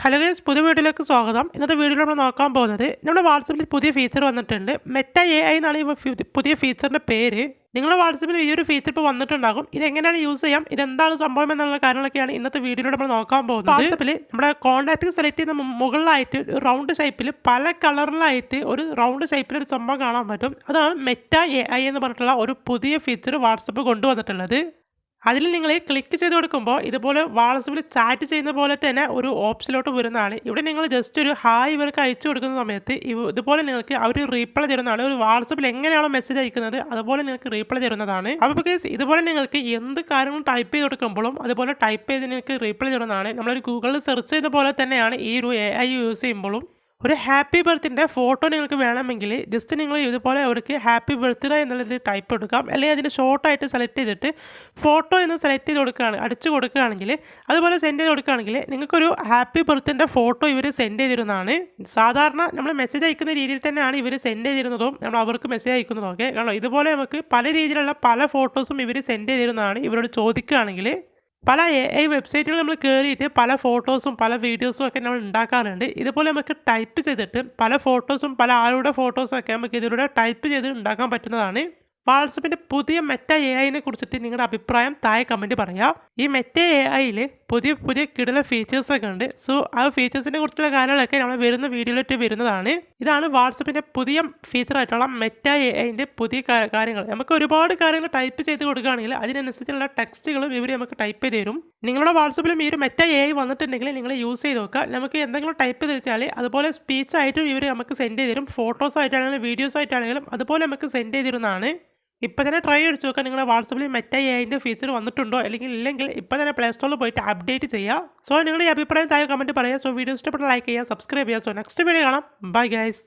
Hello guys, പുതിയ വീഡിയോയിലേക്ക് സ്വാഗതം. ഇന്നത്തെ വീഡിയോയിൽ നമ്മൾ നോക്കാൻ പോകുന്നത് നമ്മുടെ വാട്സപ്പിൽ പുതിയ ഫീച്ചർ വന്നിട്ടുണ്ട്. മെറ്റ AI എന്നാണ് ഈ പുതിയ ഫീച്ചറിൻ്റെ പേര്. നിങ്ങളുടെ വാട്സപ്പിൽ ഈ ഒരു ഫീച്ചർ ഇപ്പോൾ വന്നിട്ടുണ്ടാകും. ഇതെങ്ങനെയാണ് യൂസ് ചെയ്യാം, ഇതെന്താണ് സംഭവം എന്നുള്ള കാര്യങ്ങളൊക്കെയാണ് ഇന്നത്തെ വീഡിയോയിൽ നമ്മൾ നോക്കാൻ പോകുന്നത്. വാട്സപ്പിൽ നമ്മുടെ കോൺടാക്റ്റ് സെലക്ട് ചെയ്യുന്ന മുകളിലായിട്ട് റൗണ്ട് ഷേപ്പിൽ പല കളറിലായിട്ട് ഒരു റൗണ്ട് ഷേപ്പിൽ ഒരു സംഭവം കാണാൻ പറ്റും. അതാണ് മെറ്റ AI എന്ന് പറഞ്ഞിട്ടുള്ള ഒരു പുതിയ ഫീച്ചർ വാട്സപ്പ് കൊണ്ടുവന്നിട്ടുള്ളത്. അതിൽ നിങ്ങൾ ക്ലിക്ക് ചെയ്ത് കൊടുക്കുമ്പോൾ ഇതുപോലെ വാട്സപ്പിൽ ചാറ്റ് ചെയ്യുന്ന പോലെ തന്നെ ഒരു ഓപ്ഷനിലോട്ട് വരുന്നതാണ്. ഇവിടെ നിങ്ങൾ ജസ്റ്റ് ഒരു ഹായ് ഇവർക്ക് അയച്ചു കൊടുക്കുന്ന സമയത്ത് ഇതുപോലെ നിങ്ങൾക്ക് അവർ റീപ്ലൈ തരുന്നതാണ്. ഒരു വാട്സപ്പിൽ എങ്ങനെയാണോ മെസ്സേജ് അയക്കുന്നത് അതുപോലെ നിങ്ങൾക്ക് റീപ്ലൈ തരുന്നതാണ്. അപ്പോൾ കേസ് ഇതുപോലെ നിങ്ങൾക്ക് എന്ത് കാര്യങ്ങളും ടൈപ്പ് ചെയ്ത് കൊടുക്കുമ്പോഴും അതുപോലെ ടൈപ്പ് ചെയ്ത് നിങ്ങൾക്ക് റീപ്ലൈ തരുന്നതാണ്. നമ്മളൊരു ഗൂഗിളിൽ സെർച്ച് ചെയ്യുന്ന പോലെ തന്നെയാണ് ഈ ഒരു AI യൂസ് ചെയ്യുമ്പോഴും. ഒരു ഹാപ്പി ബർത്ത്ഡേ ഫോട്ടോ നിങ്ങൾക്ക് വേണമെങ്കിൽ ജസ്റ്റ് നിങ്ങൾ ഇതുപോലെ അവർക്ക് ഹാപ്പി ബർത്ത്ഡേ എന്നുള്ളത് ടൈപ്പ് കൊടുക്കാം. അല്ലെങ്കിൽ അതിന് ഷോർട്ടായിട്ട് സെലക്ട് ചെയ്തിട്ട് ഫോട്ടോ എന്ന് സെലക്ട് ചെയ്ത് കൊടുക്കുകയാണ് അടിച്ചു കൊടുക്കുകയാണെങ്കിൽ അതുപോലെ സെൻഡ് ചെയ്ത് കൊടുക്കുകയാണെങ്കിൽ നിങ്ങൾക്കൊരു ഹാപ്പി ബർത്ത്ഡേ ഫോട്ടോ ഇവർ സെൻഡ് ചെയ്തിരുന്നതാണ്. സാധാരണ നമ്മൾ മെസ്സേജ് അയക്കുന്ന രീതിയിൽ തന്നെയാണ് ഇവർ സെൻഡ് ചെയ്തിരുന്നതും നമ്മൾ അവർക്ക് മെസ്സേജ് അയക്കുന്നതും ഒക്കെ. കാരണം ഇതുപോലെ നമുക്ക് പല രീതിയിലുള്ള പല ഫോട്ടോസും ഇവർ സെൻഡ് ചെയ്തിരുന്നതാണ്. ഇവരോട് ചോദിക്കുകയാണെങ്കിൽ പല AI വെബ്സൈറ്റുകൾ നമ്മൾ കയറിയിട്ട് പല ഫോട്ടോസും പല വീഡിയോസും ഒക്കെ നമ്മൾ ഉണ്ടാക്കാറുണ്ട്. ഇതുപോലെ നമുക്ക് ടൈപ്പ് ചെയ്തിട്ട് പല ഫോട്ടോസും പല ആളുടെ ഫോട്ടോസും ഒക്കെ നമുക്ക് ഇതിലൂടെ ടൈപ്പ് ചെയ്ത് ഉണ്ടാക്കാൻ പറ്റുന്നതാണ്. വാട്സപ്പിൻ്റെ പുതിയ മെറ്റ AIനെ കുറിച്ചിട്ട് നിങ്ങളുടെ അഭിപ്രായം താഴെ കമൻറ്റ് പറയാം. ഈ മെറ്റ AIയിൽ പുതിയ കിടില ഫീച്ചേഴ്സൊക്കെ ഉണ്ട്. സോ ആ ഫീച്ചേഴ്സിനെ കുറിച്ചുള്ള കാര്യങ്ങളൊക്കെ നമ്മൾ വരുന്ന വീഡിയോയിലിട്ട് വരുന്നതാണ്. ഇതാണ് വാട്സപ്പിൻ്റെ പുതിയ ഫീച്ചറായിട്ടുള്ള മെറ്റ AIൻ്റെ പുതിയ കാര്യങ്ങൾ. നമുക്ക് ഒരുപാട് കാര്യങ്ങൾ ടൈപ്പ് ചെയ്ത് കൊടുക്കുകയാണെങ്കിൽ അതിനനുസരിച്ചുള്ള ടെക്സ്റ്റുകളും ഇവർ നമുക്ക് ടൈപ്പ് ചെയ്ത് തരും. നിങ്ങളുടെ വാട്സപ്പിലും ഈ ഒരു മെറ്റ AI വന്നിട്ടുണ്ടെങ്കിൽ നിങ്ങൾ യൂസ് ചെയ്ത് നോക്കുക. നമുക്ക് എന്തെങ്കിലും ടൈപ്പ് ചെയ്ത് വെച്ചാൽ അതുപോലെ സ്പീച്ചായിട്ടും ഇവർ നമുക്ക് സെൻഡ് ചെയ്ത് തരും. ഫോട്ടോസ് ആയിട്ടാണെങ്കിലും വീഡിയോസ് ആയിട്ടാണെങ്കിലും അതുപോലെ നമുക്ക് സെൻഡ് ചെയ്ത് തരുന്നതാണ്. ഇപ്പോൾ തന്നെ ട്രൈ അടിച്ച് നോക്കുക നിങ്ങളുടെ വാട്സപ്പിൽ മെറ്റ AIൻ്റെ ഫീച്ചർ വന്നിട്ടുണ്ടോ അല്ലെങ്കിൽ ഇല്ലെങ്കിൽ ഇപ്പോൾ തന്നെ പ്ലേ സ്റ്റോറിൽ പോയിട്ട് അപ്ഡേറ്റ് ചെയ്യുക. സോ നിങ്ങളുടെ ഈ അഭിപ്രായം താഴെ കമൻറ്റ് പറയുക. സോ വീഡിയോ ഇഷ്ടപ്പെട്ട ലൈക്ക് ചെയ്യുക, സബ്സ്ക്രൈബ് ചെയ്യുക. സോ നെക്സ്റ്റ് വീഡിയോ കാണാം. Bye guys.